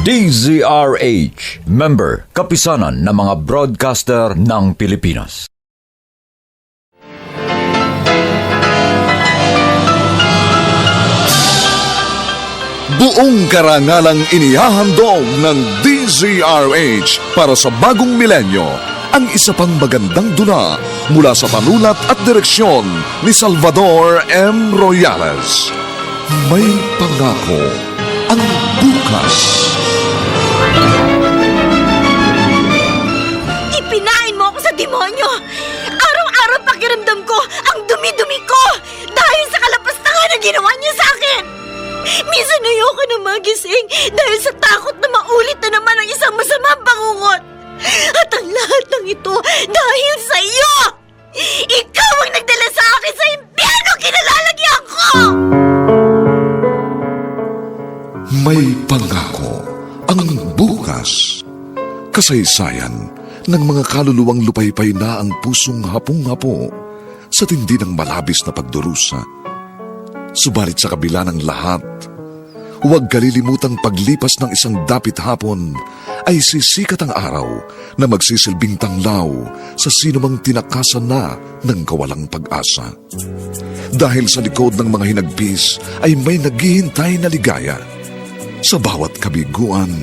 DZRH, member, kapisanan ng mga broadcaster ng Pilipinas. Buong karangalang inihahandog ng DZRH para sa bagong milenyo ang isa pang magandang dula mula sa panulat at direksyon ni Salvador M. Royales. May pangako ang bukas. Ipinain mo ako sa demonyo! Araw-araw pakiramdam ko ang dumi-dumi ko dahil sa kalapastangan na ginawa niya sa akin! Minsan ayoko na magising dahil sa takot na maulit na naman ang isang masamang bangungot. At ang lahat ng ito dahil sa iyo! Ikaw ang nagdala sa akin sa impyerno kinalalagyan ko! May pangako ang bukas. Kasaysayan ng mga kaluluwang lupaypay na ang pusong hapong-hapo sa tindi ng malabis na pagdurusa. Subalit sa kabila ng lahat, huwag kalilimutang paglipas ng isang dapit hapon ay sisikat ang araw na magsisilbing tanglaw sa sinumang tinakasan na ng kawalang pag-asa. Dahil sa likod ng mga hinagpis ay may naghihintay na ligaya. Sa bawat kabiguan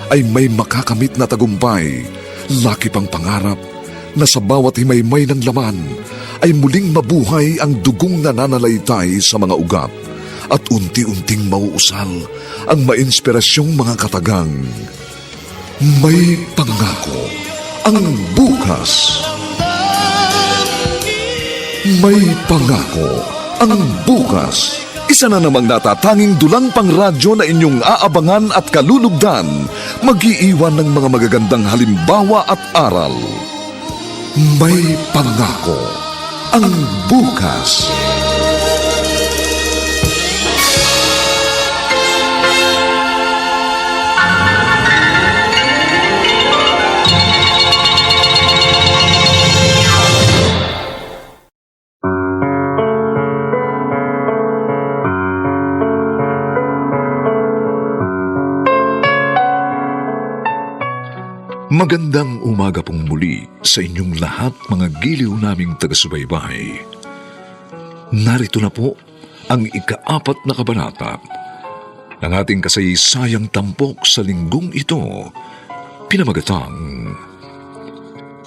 ay may makakamit na tagumpay, laki pang pangarap na sa bawat himaymay ng laman ay muling mabuhay ang dugong nananalaytay sa mga ugat at unti-unting mauusal ang mainspirasyong mga katagang. May pangako ang bukas. May pangako ang bukas. Isa na namang natatanging dulang pangradyo na inyong aabangan at kalulugdan, mag-iiwan ng mga magagandang halimbawa at aral. May pangako ang bukas. Magandang umaga pong muli sa inyong lahat mga giliw naming taga-subaybay. Narito na po ang ika-4 na kabanata ng ating kasaysayang tampok sa linggong ito, pinamagatang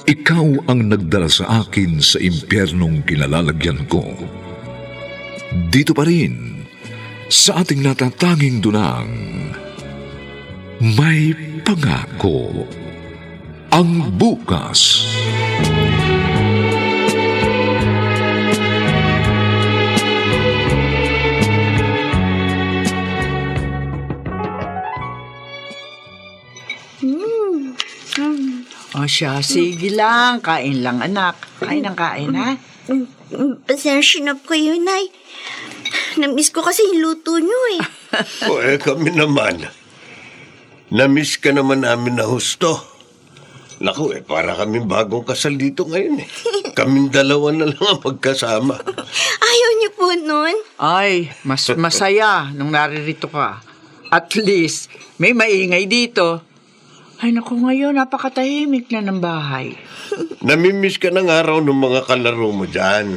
Ikaw ang nagdala sa akin sa impyernong kinalalagyan ko. Dito pa rin sa ating natatanging dunang May Pangako ang bukas. O siya, sige lang. Kain lang, anak. Kain ng kain, ha? Pasensya na po kayo, Nay. Namiss ko kasi yung luto niyo eh. Kami naman. Namiss ka naman namin na husto. Naku, para kaming bagong kasal dito ngayon eh. Kaming dalawa na lang ang magkasama. Ayaw niyo po nun? Ay, mas masaya nung naririto ka. At least, may maingay dito. Ay, naku, ngayon, napakatahimik na ng bahay. Namimiss ka ng araw ng mga kalaro mo dyan.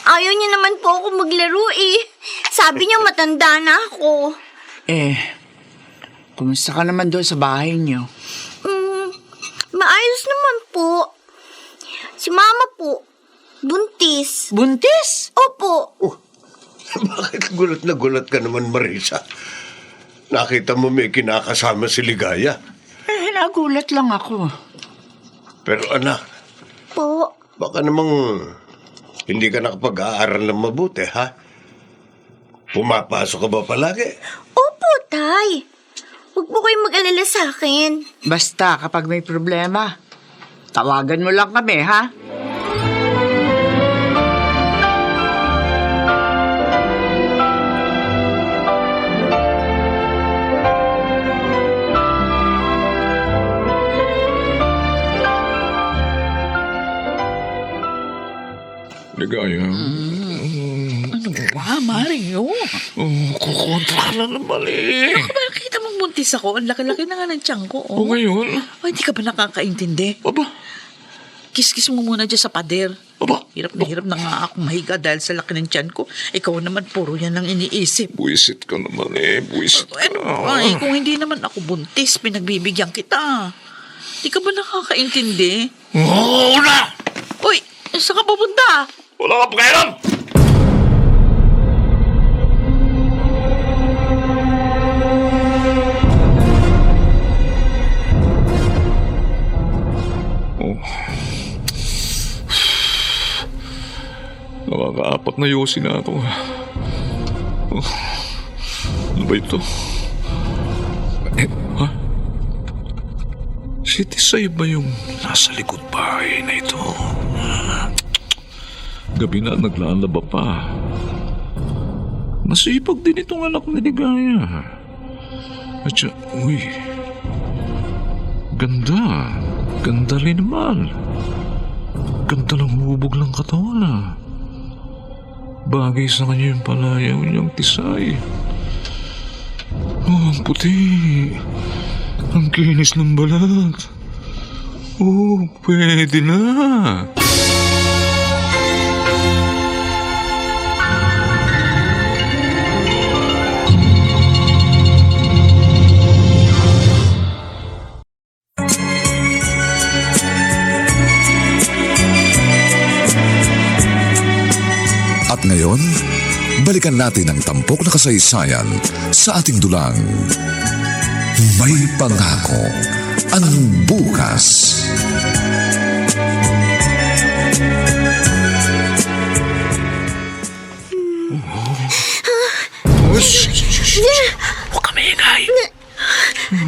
Ayaw niya naman po ako maglaro eh. Sabi niya matanda na ako. Kumusta ka naman doon sa bahay niyo? Maayos naman po. Si Mama po, buntis. Buntis? Opo. Bakit gulat na gulat ka naman, Marisa? Nakita mo may kinakasama si Ligaya. Nagulat lang ako. Pero anak, Po. baka namang hindi ka nakapag-aaral ng mabuti, ha? Pumapasok ka ba palagi? Opo, Tay. Huwag po kayong mag-alala sa akin. Basta kapag may problema, tawagan mo lang kami, ha? Ligaya. Ano ba, Mario? Kukontra na naman eh. Bakit kita mong buntis ako, ang laki-laki na nga ng tiyan ko. O ngayon? Ay, hindi ka ba nakakaintindi? Aba, Kiss-kiss mo muna dyan sa pader. aba. Hirap na nga ako mahiga dahil sa laki ng tiyan ko. Ikaw naman, puro yan ang iniisip. Buwisit ka naman buwisit ka. Ay, kung hindi naman ako buntis, pinagbibigyan kita. Di ka ba nakakaintindi? Oo na! Uy, saan ka pupunta? Wala ka pakialam! Nakakaapat na yosi na ako. Ano ba ito? Ha? Si Tisay ba yung nasa likod bahay na ito? Gabi na naglalaba pa. Masipag din itong anak ni Ligaya. At siya, uy, ganda. Ganda rin naman. Ganda lang hubog ng katawan. Bagay sa kanya yung palayaw niyang Tisay. Oh, ang puti. Ang kinis ng balat. Oh, pwede na. At ngayon, balikan natin ang tampok na kasaysayan sa ating dulang. May pangako ang bukas. Huwag ka maingay.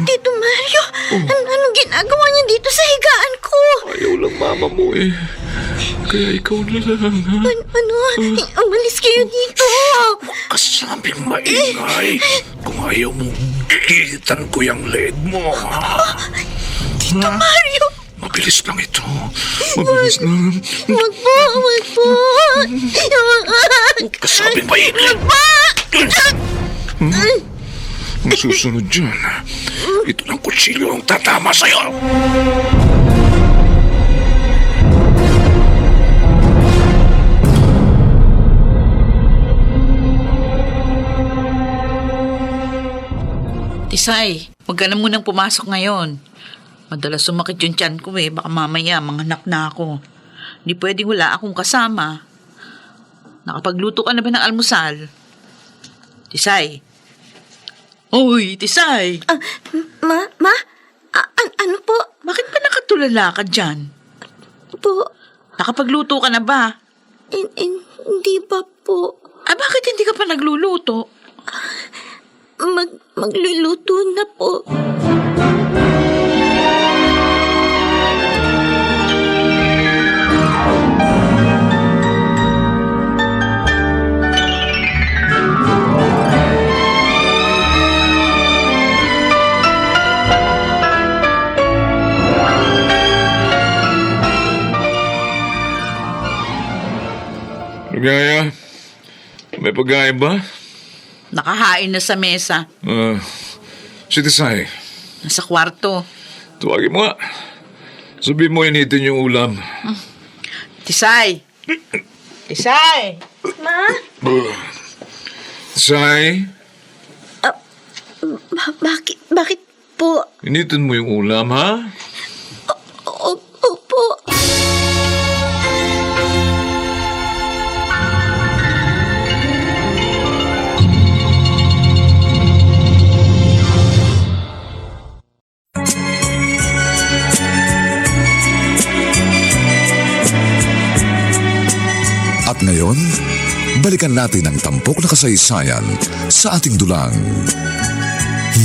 Tito Mario, anong ginagawa niya dito sa higaan ko? Ayaw lang mama mo Kaya ikaw na lang, ha? Umalis kayo dito. Kasabing maingay. Kung ayaw mo, gigitan ko yung leg mo, ha? Tito Mario. Mabilis lang ito. Mabilis lang. Wag po. Kasabing maingay. Ang susunod dyan, ito ng kutsilyo ang tatama sa'yo. Tisay, huwag ka na munang pumasok ngayon. Madalas sumakit yung tiyan ko baka mamaya manganak na ako. Hindi pwedeng wala akong kasama. Nakapagluto ka na ba ng almusal? Tisay. Uy, Tisay. Ma? Ano po? Bakit ba nakatulala ka dyan? Po? Nakapagluto ka na ba? Hindi pa po. Bakit hindi ka pa nagluluto? Magluluto na po. Ligaya, may pagkain ba? Nakahain na sa mesa. Si Tisay, Nasa kwarto. tuwagin mo nga. Sabihin mo initin yung ulam. Tisay! Tisay! Ma? Tisay, Bakit po? initin mo yung ulam, ha? Opo. At ngayon, balikan natin ang tampok na kasaysayan sa ating dulang.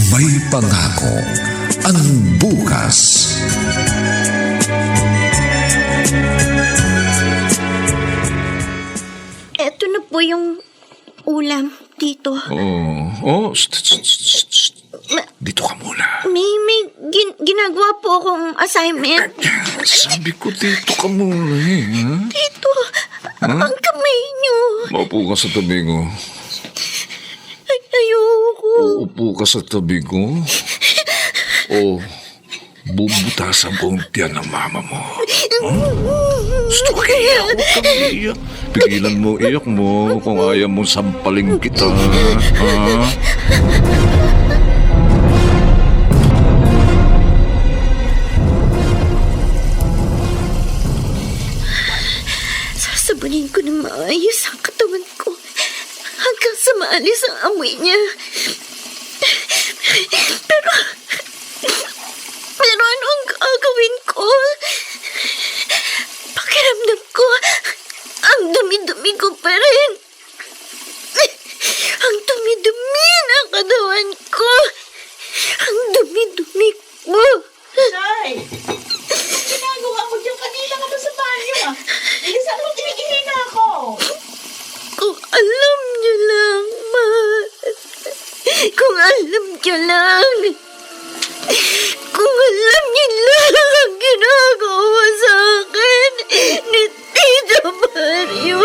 May pangako ang bukas. Eto na po yung ulam dito. Dito ka muna. May ginagawa po akong assignment. Sabi ko dito ka muna ha? Dito, ang kamay niyo. Maupo ka sa tabi ko. Ayoko. Upo ka sa tabi ko. O, bubutasan ko ang tiyan ng mama mo. Gusto ka iyak, huwag kang iyak. Pigilan mo iyak mo kung ayaw mong sampaling kita. Ha? Sasabunin ko ng maayos ang katawan ko hanggang sa maalis ang amoy niya. Pero ano ang gagawin ko? Pakiramdam ko, ang dumi-dumi ko pa rin. Ang dumi-dumi ng katawan ko. Ang dumi-dumi ko. Say! Ginagawa mo dyan kanina ka pa sa banyo ah. Bilisan mo, tinigilin na ako. Kung alam niyo lang, ma. Kung alam niyo lang. Kung alam niyo lang ang ginagawa sa akin ni Tito Mario.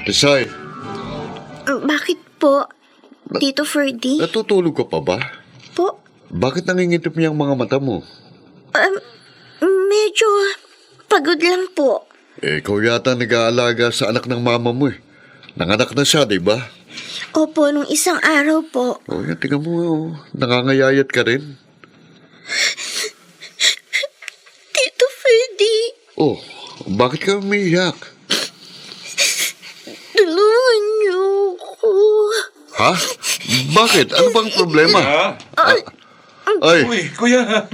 Tisay, Bakit po, Tito Ferdy? natutulog ka pa ba? Po? Bakit nangingitip niya ang mga mata mo? Medyo pagod lang po. Ikaw yata nag-aalaga sa anak ng mama mo eh. Nanganak na siya, di ba? Opo, nung isang araw po. O yan, tingnan mo, oh. Nangangayayat ka rin. Tito Ferdy, Oh, bakit ka umiiyak? tulungan niyo ako. Ha? Bakit? Ano bang problema? Ay, Uy, kuya.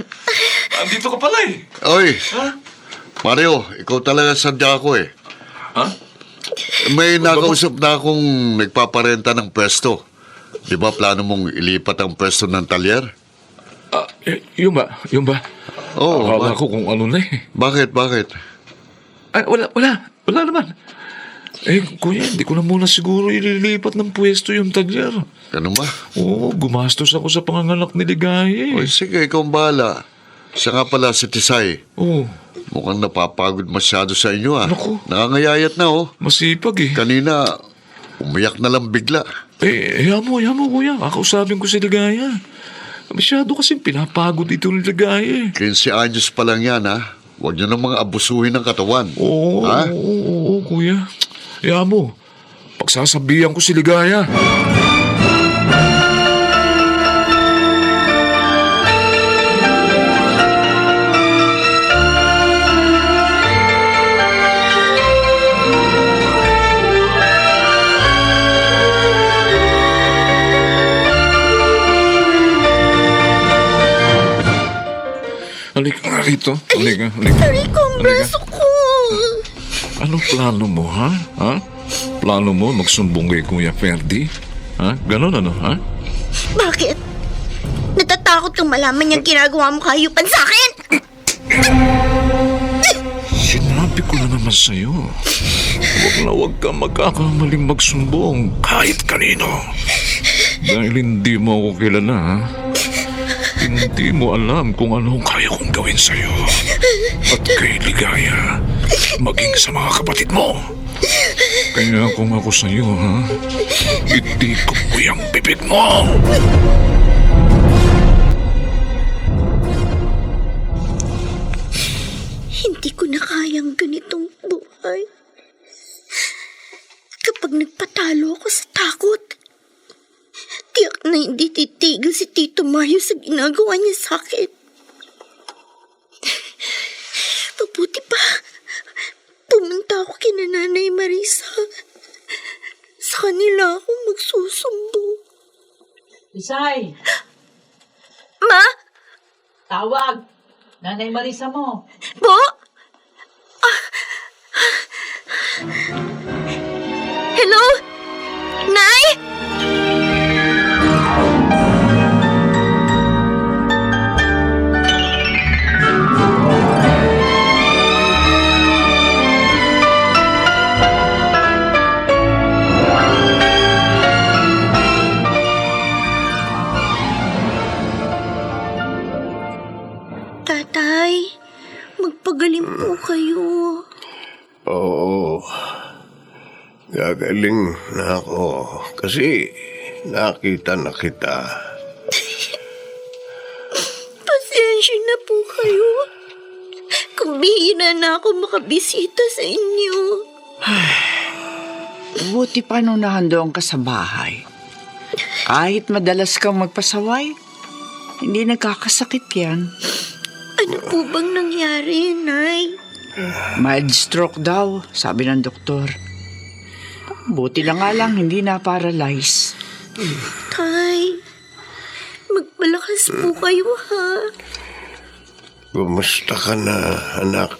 Andito ka pala eh. oy. Mario, ikaw talaga sadya ako eh. Ha? May nakausap na akong nagpaparenta ng pwesto. Di ba plano mong ilipat ang pwesto ng talyer? Yung ba? Yung ba? Oo. Akala ko kung ano na eh. Bakit? Ay, wala naman. Eh, kuya, hindi ko na muna siguro ililipat ng pwesto yung tagyar. Ganun ba? Oo, gumastos ako sa panganganak ni Ligaya Oy, eh. sige, ikaw ang bahala. Siya nga pala si Tisay. Oo, Mukhang napapagod masyado sa inyo ah. Naku. Nakangayayat na oh. masipag eh. Kanina, umiyak na lang bigla. Hayaan mo, kuya. Kakausapin ko si Ligaya. Masyado kasing pinapagod ito ni Ligaya eh. 15 anyos pa lang yan ha. Huwag niyo nang mga abusuhin ng katawan. Oo, Ha? oo, kuya. Hayaan mo, pagsasabihan ko si Ligaya. Halika nga rito. Halika. Rico, ang braso ko. Anong plano mo, ha? Ha? Plano mo magsumbong kay Kuya Ferdy? Ha? Ganon ano, ha? Bakit? Natatakot kang malaman niyang ginagawa mo kahayupan sa akin? Sinabi ko na naman sa'yo. Huwag ka magkakamaling magsumbong kahit kanino. Dahil hindi mo ako kilala, ha? Hindi mo alam kung ano ang kaya kong gawin sa'yo. At kay Ligaya, maging sa mga kapatid mo. Kaya kung ako sa'yo, ha? Itikop ko yung bibig mo! Hindi ko na kayang ganitong buhay. Kapag nagpatalo ako sa takot, tiyak na hindi titigil si Tito Mario sa ginagawa niya sa akin. Mabuti pa, pumunta ako kina Nanay Marisa. Sa kanila ako magsusumbong. Isay, Ma? tawag. Nanay Marisa mo. Po? Hello? Nay? Gagaling na ako kasi nakita na kita. Pasensya na po kayo. Kung bihira na ako makabisita sa inyo. Buti pa nung nahandoon ka sa bahay. Kahit madalas kang magpasaway, hindi nagkakasakit yan. Ano po bang nangyari, Nay? Mild stroke daw, sabi ng doktor. Buti na nga lang hindi na-paralyze. Tay, magpalakas po kayo, ha? Kumusta ka na, anak?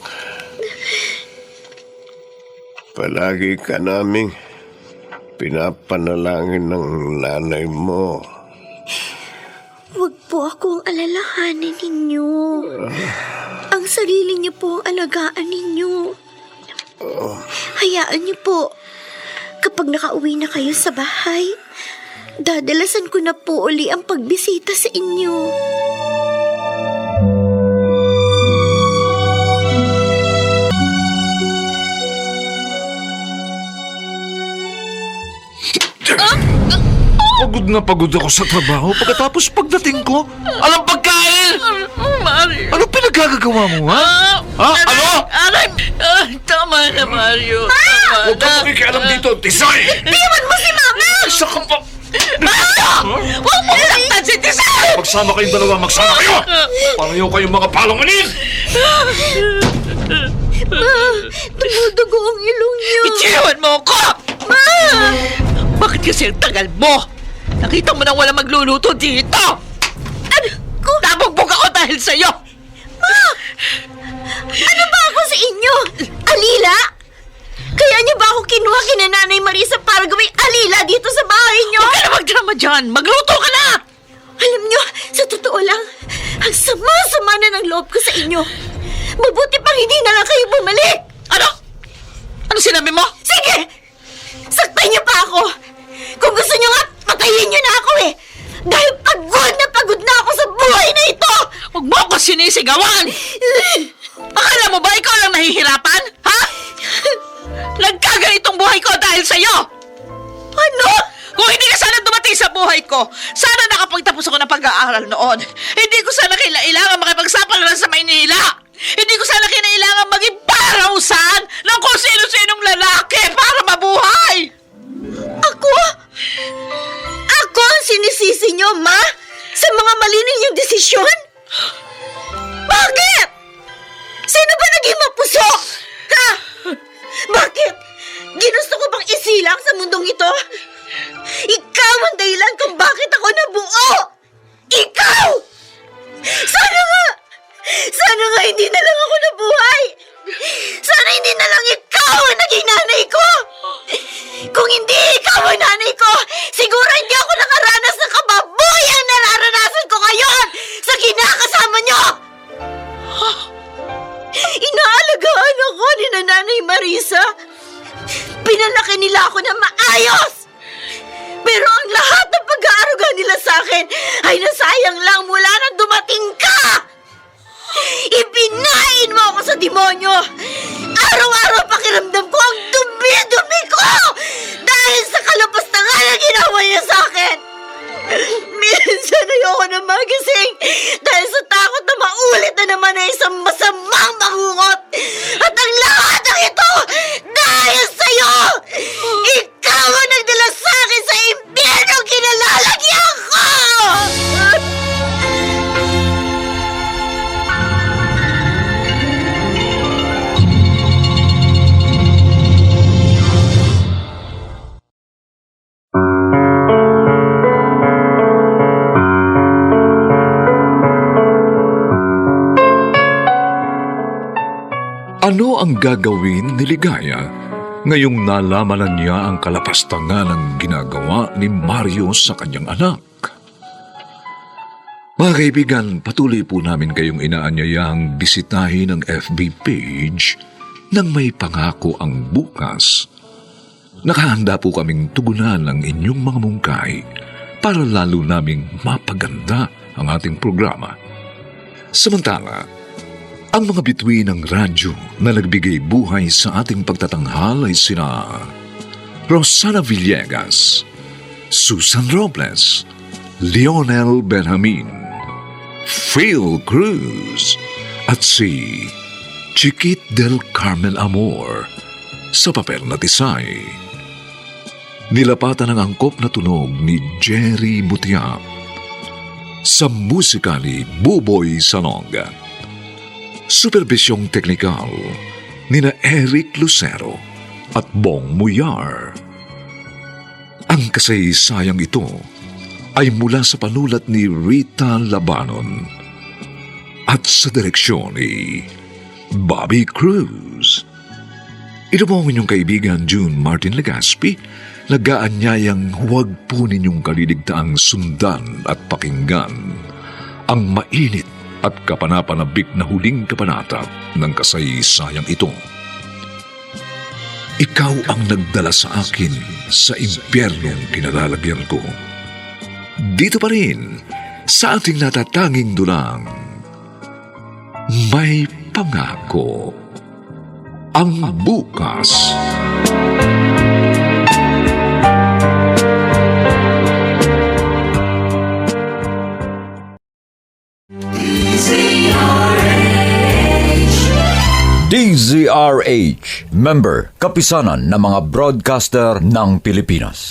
Palagi ka naming pinapanalangin ng nanay mo. Huwag po akong alalahanin ninyo. Ang sarili niyo po ang alagaan ninyo. Hayaan niyo po. Kapag nakauwi na kayo sa bahay, dadalasan ko na po uli ang pagbisita sa inyo. Pagod ako sa trabaho. Pagkatapos pagdating ko, alam pagkain! Mario. Ano pinagkagagawa mo, ha? Ha? Ano? Aray! Tama na, Mario. Tama Huwag ka makikialam dito, Tisay! Iwan mo si Mama! Isa ka pa! Huwag mo saktan si Tisay! Magsama kayong dalawa, magsama kayo! Pareho kayong mga palonganin! Tumudugo ang ilong niyo. Itsiwan mo ako! Ma! Bakit kasi ang tagal mo? Nakita mo nang wala magluluto dito! Ano? Nabugbog ako dahil sa'yo! Ano ba ako sa inyo? Alila? Kaya niyo ba ako kinuha kina Nanay Marisa para gawing alila dito sa bahay niyo? Huwag ka na magdrama dyan! Magluto ka na! Alam niyo, sa totoo lang, ang sama-sama na ng loob ko sa inyo. Mabuti pang hindi na lang kayo bumalik. Ano? Ano sinabi mo? Sige! Saktan niyo pa ako. Kung gusto niyo nga, patayin niyo na ako eh. Dahil pagod na ako sa buhay na ito. Huwag mo ako sinisigawan! Akala mo ba ikaw lang nahihirapan? Ha? Nagkaganitong buhay ko dahil sa'yo! Ano? Kung hindi ka sana dumating sa buhay ko, sana nakapagtapos ako ng pag-aaral noon. Hindi ko sana kailangan makipagsapalaran sa Maynila. Hindi ko sana kinailangan maging parausan ng kung sino-sinong lalaki para mabuhay. Ako? Ako ang sinisisi niyo, Ma? Sa mga mali ninyong desisyon? Bakit? Sino ba naging mapuso? Ha? Bakit? Ginusto ko bang isilang sa mundong ito? Ikaw ang dahilan kung bakit ako nabuo! Ikaw! Sana nga hindi na lang ako nabuhay! Sana hindi na lang ikaw ang naging nanay ko! Kung hindi ikaw ang nanay ko, siguro hindi ako nakaranas ng kababoyang nararanasan ko ngayon sa kinakasama niyo! Inaalagaan ako ni Nanay Marisa. Pinalaki nila ako na maayos! Pero ang lahat ng pag-aaruga nila sa akin ay nasayang lang mula nang dumating ka! Ipinain mo ako sa demonyo! Araw-araw pakiramdam ko ang dumi-dumi ko! Dahil sa kalapastangan na ginawa niya sa akin! Minsan ayoko na magising dahil sa takot na maulit na naman na isang masamang mangungot! At ang lahat ng ito dahil sa'yo! Ikaw ang nagdala sa akin sa impyerno kinalalagyan ko! Ano ang gagawin ni Ligaya ngayong nalaman na niya ang kalapastangan ng ginagawa ni Mario sa kanyang anak? Mga kaibigan, patuloy po namin kayong inaanyayang bisitahin ang FB page ng May Pangako ang Bukas. Nakahanda po kaming tugunan ang inyong mga mungkay para lalo naming mapaganda ang ating programa. Samantala, ang mga bituin ng radyo na nagbigay buhay sa ating pagtatanghal ay sina Rosana Villegas, Susan Robles, Lionel Benjamin, Phil Cruz, at si Chiquit del Carmen Amor sa papel na Tisay. Nilapatan ang angkop na tunog ni Jerry Mutia sa musika ni Buboy Salonga. Supervisyong teknikal nina Eric Lucero at Bong Muyar. Ang kasaysayang ito ay mula sa panulat ni Rita Labanon at sa direksyon ni Bobby Cruz. Ito po ang inyong kaibigan June Martin Legaspi, nag-aanyayang huwag po ninyong kaliligtaang sundan at pakinggan ang mainit at kapanapanabik na huling kabanata ng kasaysayang ito. Ikaw ang nagdala sa akin sa impyernong kinalalagyan ko. Dito pa rin, sa ating natatanging dulang, may pangako ang bukas. DZRH, member, kapisanan ng mga broadcaster ng Pilipinas.